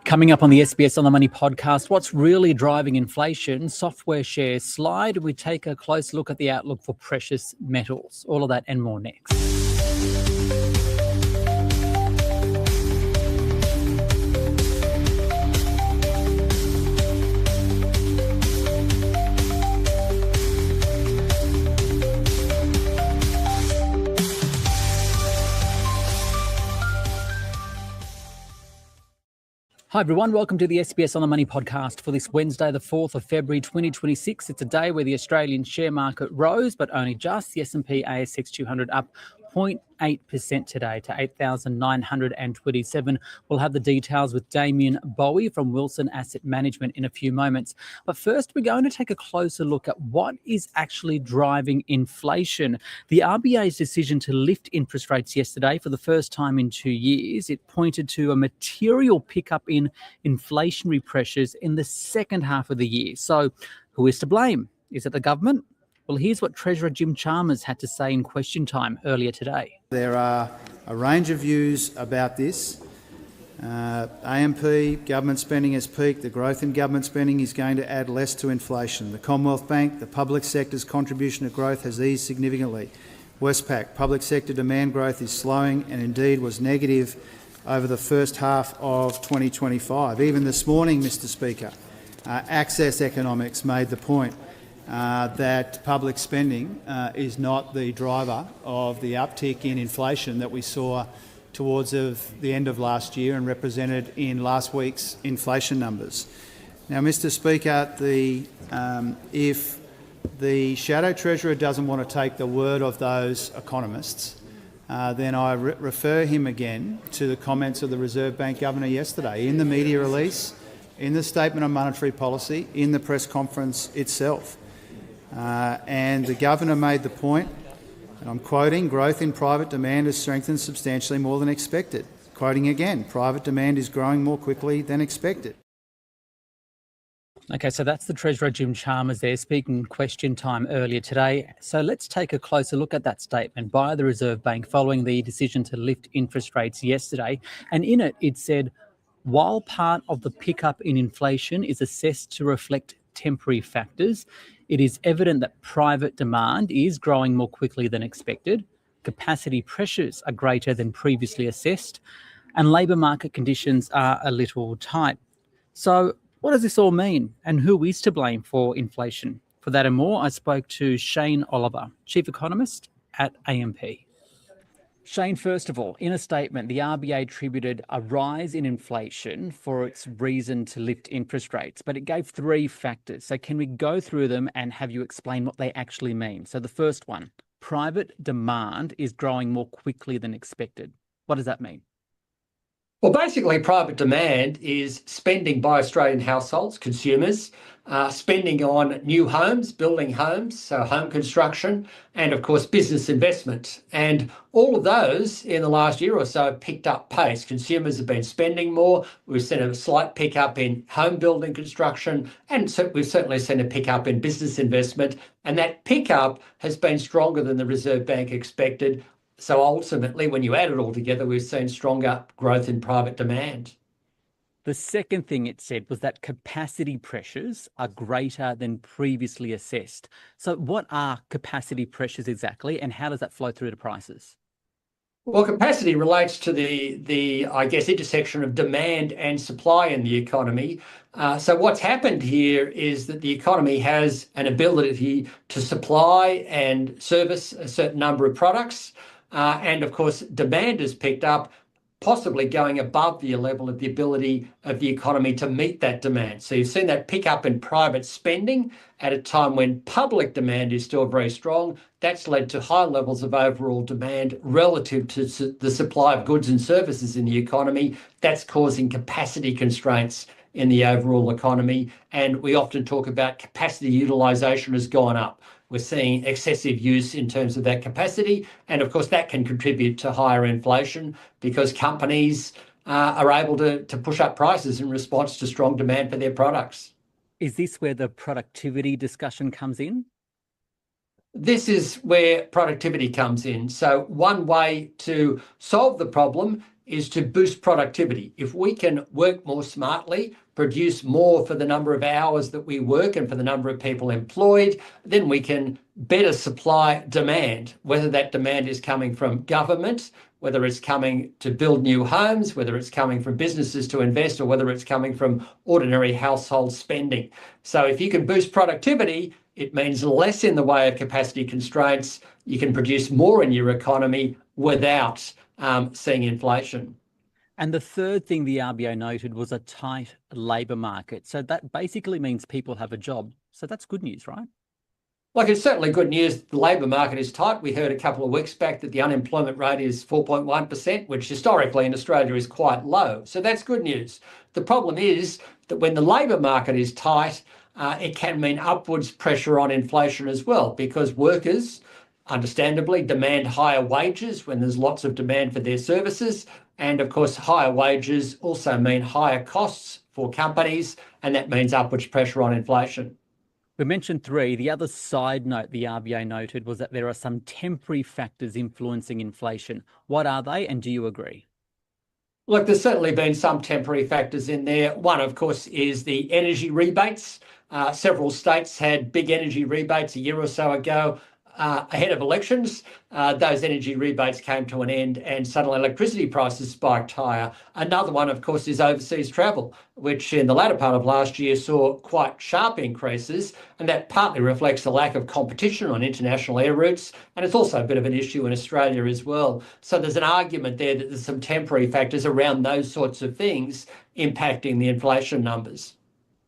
Coming up on the SBS On The Money podcast, what's really driving inflation? Software shares slide. We take a close look at the outlook for precious metals. All of that and more next. Hi everyone, welcome to the SBS On The Money podcast for this Wednesday, the 4th of February 2026. It's a day where the Australian share market rose, but only just. The S&P ASX 200 up 0.8% today to 8,927. We'll have the details with Damien Boey from Wilson Asset Management in a few moments. But first, we're going to take a closer look at what is actually driving inflation. The RBA's decision to lift interest rates yesterday for the first time in 2 years, it pointed to a material pickup in inflationary pressures in the second half of the year. So who is to blame? Is it the government? Well, here's what Treasurer Jim Chalmers had to say in question time earlier today. There are a range of views about this. AMP, government spending has peaked. The growth in government spending is going to add less to inflation. The Commonwealth Bank, the public sector's contribution to growth has eased significantly. Westpac, public sector demand growth is slowing and indeed was negative over the first half of 2025. Even this morning, Mr Speaker, Access Economics made the point that public spending is not the driver of the uptick in inflation that we saw towards the end of last year and represented in last week's inflation numbers. Now, Mr Speaker, if the Shadow Treasurer doesn't want to take the word of those economists, then I refer him again to the comments of the Reserve Bank Governor yesterday in the media release, in the Statement on Monetary Policy, in the press conference itself. And the Governor made the point, and I'm quoting, growth in private demand has strengthened substantially more than expected. Quoting again, private demand is growing more quickly than expected. Okay, so that's the Treasurer Jim Chalmers there speaking question time earlier today. So let's take a closer look at that statement by the Reserve Bank following the decision to lift interest rates yesterday. And in it, it said, while part of the pickup in inflation is assessed to reflect temporary factors, it is evident that private demand is growing more quickly than expected, capacity pressures are greater than previously assessed, and labour market conditions are a little tight. So what does this all mean, and who is to blame for inflation? For that and more, I spoke to Shane Oliver, Chief Economist at AMP. Shane, first of all, in a statement, the RBA attributed a rise in inflation for its reason to lift interest rates, but it gave three factors. So can we go through them and have you explain what they actually mean? So the first one, private demand is growing more quickly than expected. What does that mean? Well, basically, private demand is spending by Australian households, consumers, spending on new homes, building homes, so home construction, and of course, business investment. And all of those in the last year or so picked up pace. Consumers have been spending more. We've seen a slight pickup in home building construction, and so we've certainly seen a pickup in business investment. And that pickup has been stronger than the Reserve Bank expected. So ultimately, when you add it all together, we've seen stronger growth in private demand. The second thing it said was that capacity pressures are greater than previously assessed. So what are capacity pressures exactly, and how does that flow through to prices? Well, capacity relates to the intersection of demand and supply in the economy. So what's happened here is that the economy has an ability to supply and service a certain number of products. And of course, demand has picked up, possibly going above the level of the ability of the economy to meet that demand. So you've seen that pick up in private spending at a time when public demand is still very strong. That's led to high levels of overall demand relative to the supply of goods and services in the economy. That's causing capacity constraints in the overall economy. And we often talk about capacity utilisation has gone up. We're seeing excessive use in terms of that capacity. And of course, that can contribute to higher inflation because companies are able to push up prices in response to strong demand for their products. Is this where the productivity discussion comes in? This is where productivity comes in. So one way to solve the problem is to boost productivity. If we can work more smartly, produce more for the number of hours that we work and for the number of people employed, then we can better supply demand, whether that demand is coming from government, whether it's coming to build new homes, whether it's coming from businesses to invest, or whether it's coming from ordinary household spending. So if you can boost productivity, it means less in the way of capacity constraints. You can produce more in your economy without seeing inflation. And the third thing the RBA noted was a tight labour market. So that basically means people have a job. So that's good news, right? Look, it's certainly good news. The labour market is tight. We heard a couple of weeks back that the unemployment rate is 4.1%, which historically in Australia is quite low. So that's good news. The problem is that when the labour market is tight, it can mean upwards pressure on inflation as well, because workers, understandably, demand higher wages when there's lots of demand for their services. And of course, higher wages also mean higher costs for companies, and that means upwards pressure on inflation. We mentioned three. The other side note the RBA noted was that there are some temporary factors influencing inflation. What are they, and do you agree? Look, there's certainly been some temporary factors in there. One, of course, is the energy rebates. Several states had big energy rebates a year or so ago. Ahead of elections, those energy rebates came to an end and suddenly electricity prices spiked higher. Another one, of course, is overseas travel, which in the latter part of last year saw quite sharp increases, and that partly reflects the lack of competition on international air routes, and it's also a bit of an issue in Australia as well. So there's an argument there that there's some temporary factors around those sorts of things impacting the inflation numbers.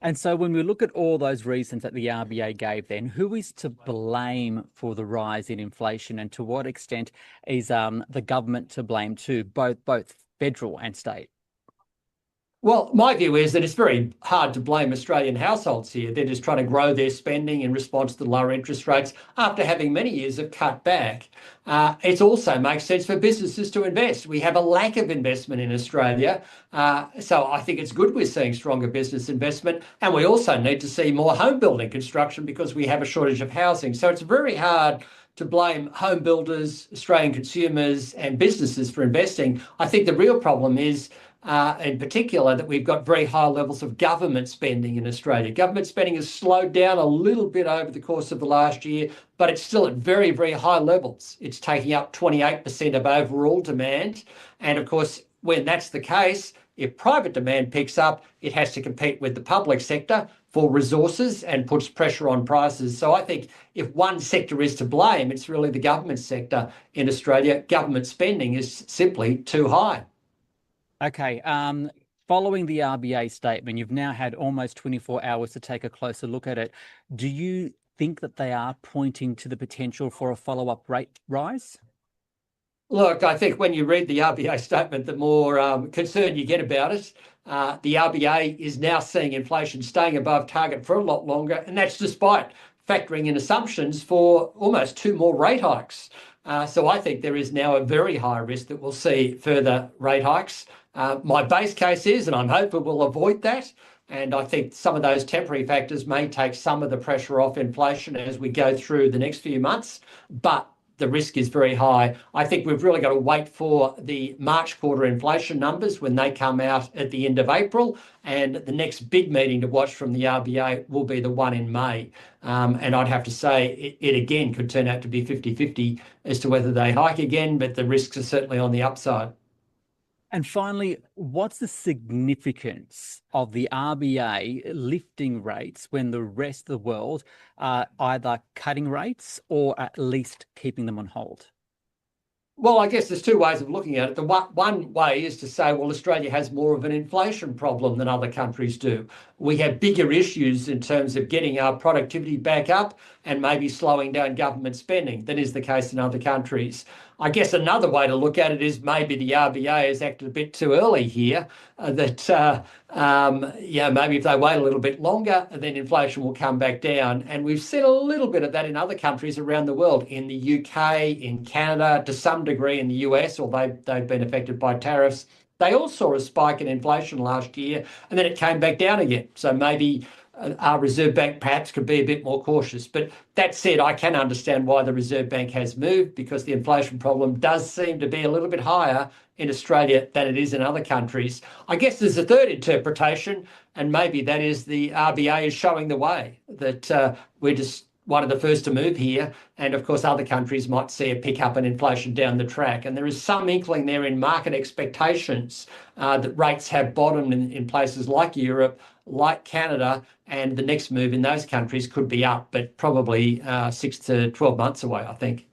And so when we look at all those reasons that the RBA gave then, who is to blame for the rise in inflation, and to what extent is the government to blame too, both federal and state? Well, my view is that it's very hard to blame Australian households here. They're just trying to grow their spending in response to lower interest rates after having many years of cut back. It also makes sense for businesses to invest. We have a lack of investment in Australia. So I think it's good we're seeing stronger business investment. And we also need to see more home building construction because we have a shortage of housing. So it's very hard to blame home builders, Australian consumers and businesses for investing. I think the real problem is in particular, that we've got very high levels of government spending in Australia. Government spending has slowed down a little bit over the course of the last year, but it's still at very, very high levels. It's taking up 28% of overall demand. And of course, when that's the case, if private demand picks up, it has to compete with the public sector for resources and puts pressure on prices. So I think if one sector is to blame, it's really the government sector in Australia. Government spending is simply too high. Okay. Following the RBA statement, you've now had almost 24 hours to take a closer look at it. Do you think that they are pointing to the potential for a follow-up rate rise? Look, I think when you read the RBA statement, the more concern you get about it. The RBA is now seeing inflation staying above target for a lot longer, and that's despite factoring in assumptions for almost 2 more rate hikes. So I think there is now a very high risk that we'll see further rate hikes. My base case is, and I'm hopeful we'll avoid that, and I think some of those temporary factors may take some of the pressure off inflation as we go through the next few months, but the risk is very high. I think we've really got to wait for the March quarter inflation numbers when they come out at the end of April, and the next big meeting to watch from the RBA will be the one in May. And I'd have to say it again could turn out to be 50-50 as to whether they hike again, but the risks are certainly on the upside. And finally, what's the significance of the RBA lifting rates when the rest of the world are either cutting rates or at least keeping them on hold? Well, I guess there's 2 ways of looking at it. The one way is to say, well, Australia has more of an inflation problem than other countries do. We have bigger issues in terms of getting our productivity back up and maybe slowing down government spending than is the case in other countries. I guess another way to look at it is maybe the RBA has acted a bit too early here, maybe if they wait a little bit longer, then inflation will come back down. And we've seen a little bit of that in other countries around the world, in the UK, in Canada, to some degree in the US, although they've been affected by tariffs. They all saw a spike in inflation last year, and then it came back down again. So maybe our Reserve Bank perhaps could be a bit more cautious. But that said, I can understand why the Reserve Bank has moved, because the inflation problem does seem to be a little bit higher in Australia than it is in other countries. I guess there's a third interpretation, and maybe that is the RBA is showing the way, that we're just one of the first to move here. And of course, other countries might see a pickup in inflation down the track. And there is some inkling there in market expectations that rates have bottomed in places like Europe, like Canada, and the next move in those countries could be up, but probably 6 to 12 months away, I think.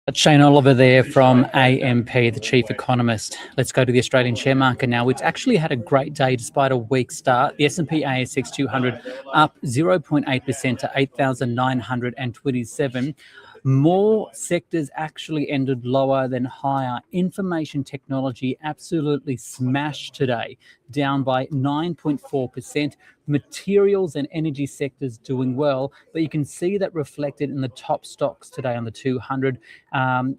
That's Shane Oliver there from AMP, the chief economist. Let's go to the Australian share market now, which actually had a great day despite a weak start. The S&P ASX 200 up 0.8% to 8,927. More sectors actually ended lower than higher. Information technology absolutely smashed today, down by 9.4%. Materials and energy sectors doing well, but you can see that reflected in the top stocks today on the 200.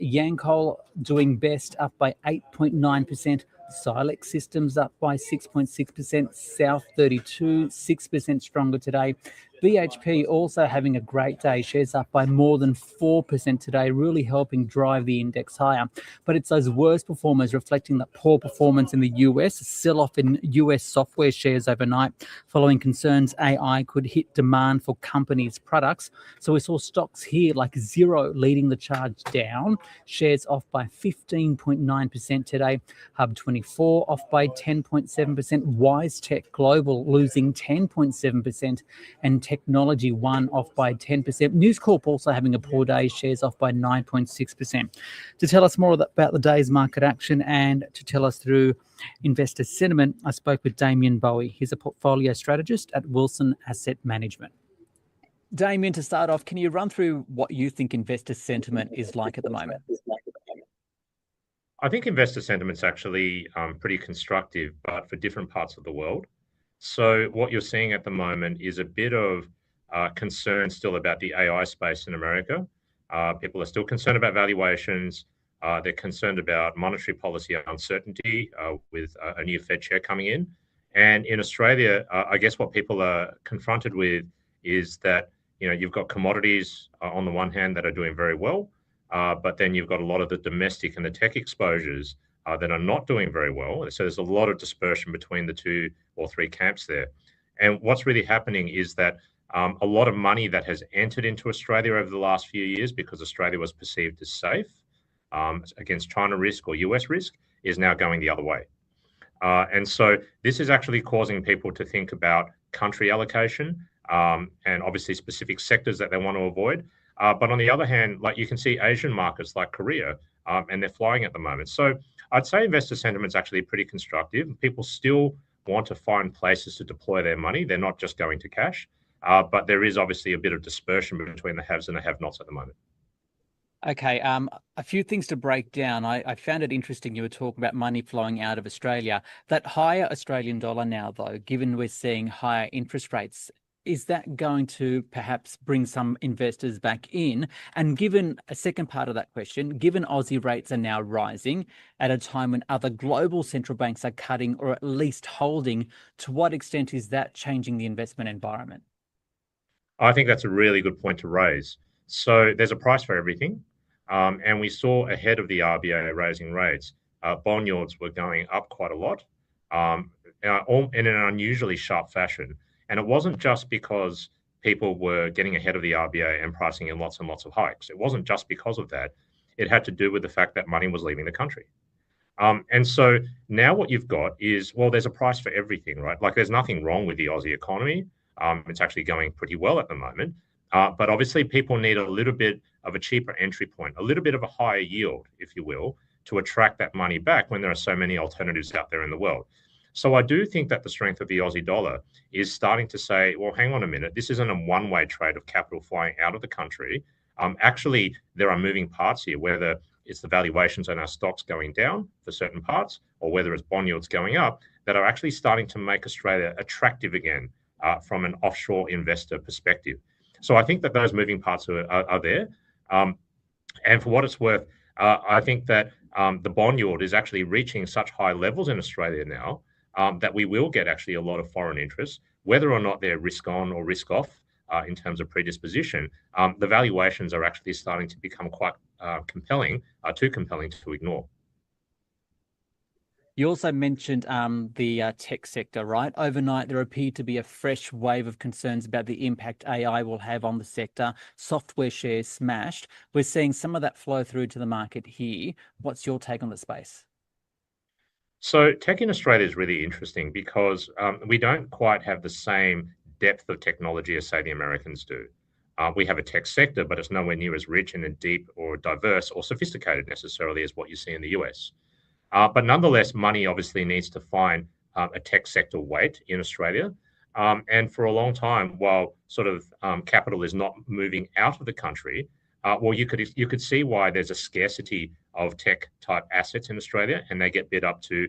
Yancoal doing best, up by 8.9%. Silex Systems up by 6.6%. South 32, 6% stronger today. BHP also having a great day. Shares up by more than 4% today, really helping drive the index higher. But it's those worst performers reflecting that poor performance in the US, sell-off in US software shares overnight, following concerns AI could hit demand for companies' products. So we saw stocks here like Xero leading the charge down. Shares off by 15.9% today. Hub 24 off by 10.7%. WiseTech Global losing 10.7%. And Technology One off by 10%. News Corp also having a poor day, shares off by 9.6%. To tell us more about the day's market action and to tell us through investor sentiment, I spoke with Damien Boey. He's a portfolio strategist at Wilson Asset Management. Damien, to start off, can you run through what you think investor sentiment is like at the moment? I think investor sentiment's actually pretty constructive, but for different parts of the world. So what you're seeing at the moment is a bit of concern still about the AI space in America. People are still concerned about valuations. They're concerned about monetary policy uncertainty with a new Fed chair coming in. And in Australia, I guess what people are confronted with is that, you've got commodities on the one hand that are doing very well, but then you've got a lot of the domestic and the tech exposures that are not doing very well. So there's a lot of dispersion between the 2 or 3 camps there. And what's really happening is that a lot of money that has entered into Australia over the last few years, because Australia was perceived as safe against China risk or US risk, is now going the other way. And so this is actually causing people to think about country allocation and obviously specific sectors that they want to avoid. But on the other hand, like you can see Asian markets like Korea, and they're flying at the moment. So I'd say investor sentiment's actually pretty constructive. People still want to find places to deploy their money. They're not just going to cash, but there is obviously a bit of dispersion between the haves and the have-nots at the moment. Okay, a few things to break down. I found it interesting you were talking about money flowing out of Australia. That higher Australian dollar now, though, given we're seeing higher interest rates, is that going to perhaps bring some investors back in? And given a second part of that question, given Aussie rates are now rising at a time when other global central banks are cutting or at least holding, to what extent is that changing the investment environment? I think that's a really good point to raise. So there's a price for everything. And we saw ahead of the RBA raising rates, bond yields were going up quite a lot in an unusually sharp fashion. And it wasn't just because people were getting ahead of the RBA and pricing in lots and lots of hikes. It wasn't just because of that. It had to do with the fact that money was leaving the country. And so now what you've got is, well, there's a price for everything, right? Like there's nothing wrong with the Aussie economy. It's actually going pretty well at the moment. But obviously people need a little bit of a cheaper entry point, a little bit of a higher yield, if you will, to attract that money back when there are so many alternatives out there in the world. So I do think that the strength of the Aussie dollar is starting to say, well, hang on a minute, this isn't a one-way trade of capital flying out of the country. Actually, there are moving parts here, whether it's the valuations on our stocks going down for certain parts, or whether it's bond yields going up, that are actually starting to make Australia attractive again from an offshore investor perspective. So I think that those moving parts are there. And for what it's worth, I think that the bond yield is actually reaching such high levels in Australia now that we will get actually a lot of foreign interest. whether or not they're risk on or risk off in terms of predisposition, the valuations are actually starting to become quite compelling, too compelling to ignore. You also mentioned the tech sector, right? Overnight, there appeared to be a fresh wave of concerns about the impact AI will have on the sector. Software shares smashed. We're seeing some of that flow through to the market here. What's your take on the space? So tech in Australia is really interesting because we don't quite have the same depth of technology as, say, the Americans do. We have a tech sector, but it's nowhere near as rich and deep or diverse or sophisticated necessarily as what you see in the US. But nonetheless, money obviously needs to find a tech sector weight in Australia. And for a long time, while sort of capital is not moving out of the country, well, you could see why there's a scarcity of tech type assets in Australia, and they get bid up to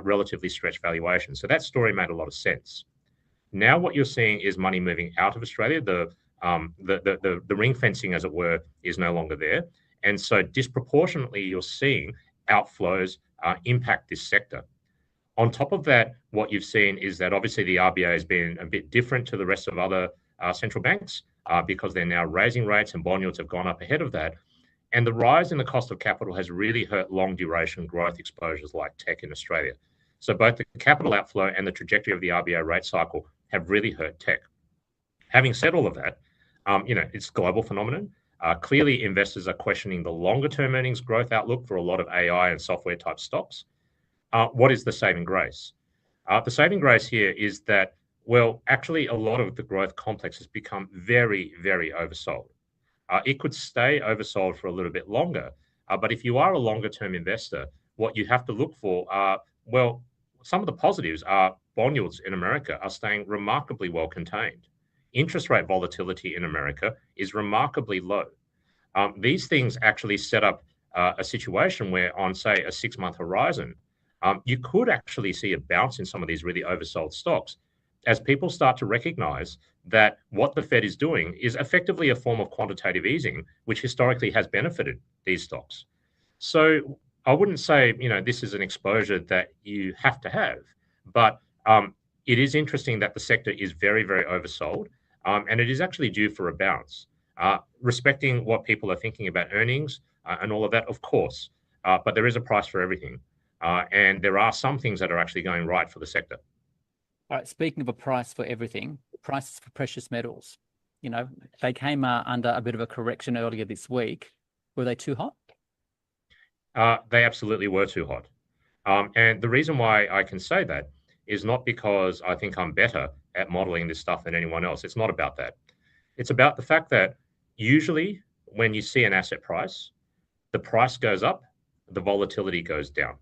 relatively stretched valuations. So that story made a lot of sense. Now, what you're seeing is money moving out of Australia. The ring fencing, as it were, is no longer there, and so disproportionately, you're seeing outflows impact this sector. On top of that, what you've seen is that obviously the RBA has been a bit different to the rest of other central banks because they're now raising rates and bond yields have gone up ahead of that. And the rise in the cost of capital has really hurt long duration growth exposures like tech in Australia. So both the capital outflow and the trajectory of the RBA rate cycle have really hurt tech. Having said all of that, it's a global phenomenon. Clearly, investors are questioning the longer term earnings growth outlook for a lot of AI and software type stocks. What is the saving grace? The saving grace here is that, well, actually, a lot of the growth complex has become very, very oversold. It could stay oversold for a little bit longer. But if you are a longer term investor, what you have to look for are, well, some of the positives are bond yields in America are staying remarkably well contained. Interest rate volatility in America is remarkably low. These things actually set up a situation where on, say, a 6-month horizon, you could actually see a bounce in some of these really oversold stocks as people start to recognize that what the Fed is doing is effectively a form of quantitative easing, which historically has benefited these stocks. So I wouldn't say, this is an exposure that you have to have, but it is interesting that the sector is very, very oversold, and it is actually due for a bounce. Respecting what people are thinking about earnings and all of that, of course, but there is a price for everything. And there are some things that are actually going right for the sector. All right, speaking of a price for everything, prices for precious metals, they came under a bit of a correction earlier this week. Were they too hot? They absolutely were too hot. And the reason why I can say that is not because I think I'm better at modeling this stuff than anyone else. It's not about that. It's about the fact that usually when you see an asset price, the price goes up, the volatility goes down.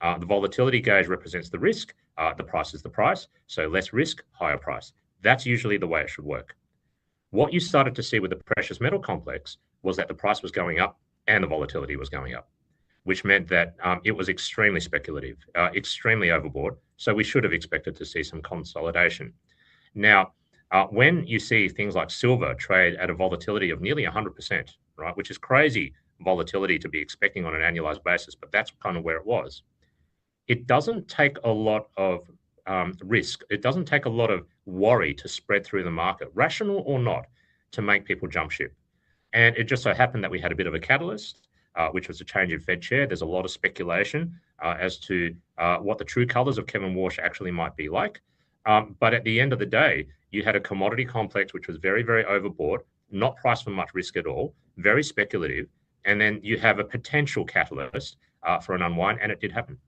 The volatility gauge represents the risk. The price is the price. So less risk, higher price. That's usually the way it should work. What you started to see with the precious metal complex was that the price was going up and the volatility was going up, which meant that it was extremely speculative, extremely overbought. So we should have expected to see some consolidation. Now, when you see things like silver trade at a volatility of nearly 100%, right, which is crazy volatility to be expecting on an annualized basis, but that's kind of where it was. It doesn't take a lot of risk. It doesn't take a lot of worry to spread through the market, rational or not, to make people jump ship. And it just so happened that we had a bit of a catalyst, which was a change in Fed chair. There's a lot of speculation as to what the true colors of Kevin Warsh actually might be like. But at the end of the day, you had a commodity complex which was very, very overbought, not priced for much risk at all, very speculative. And then you have a potential catalyst for an unwind, and it did happen.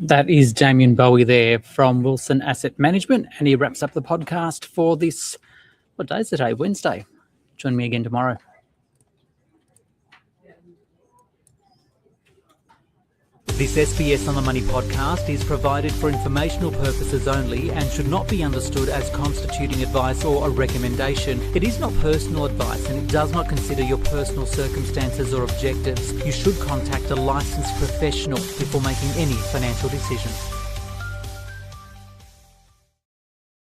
That is Damien Boey there from Wilson Asset Management, and he wraps up the podcast for this, what day is it today? Wednesday. Join me again tomorrow. This SBS on the Money podcast is provided for informational purposes only and should not be understood as constituting advice or a recommendation. It is not personal advice and it does not consider your personal circumstances or objectives. You should contact a licensed professional before making any financial decision.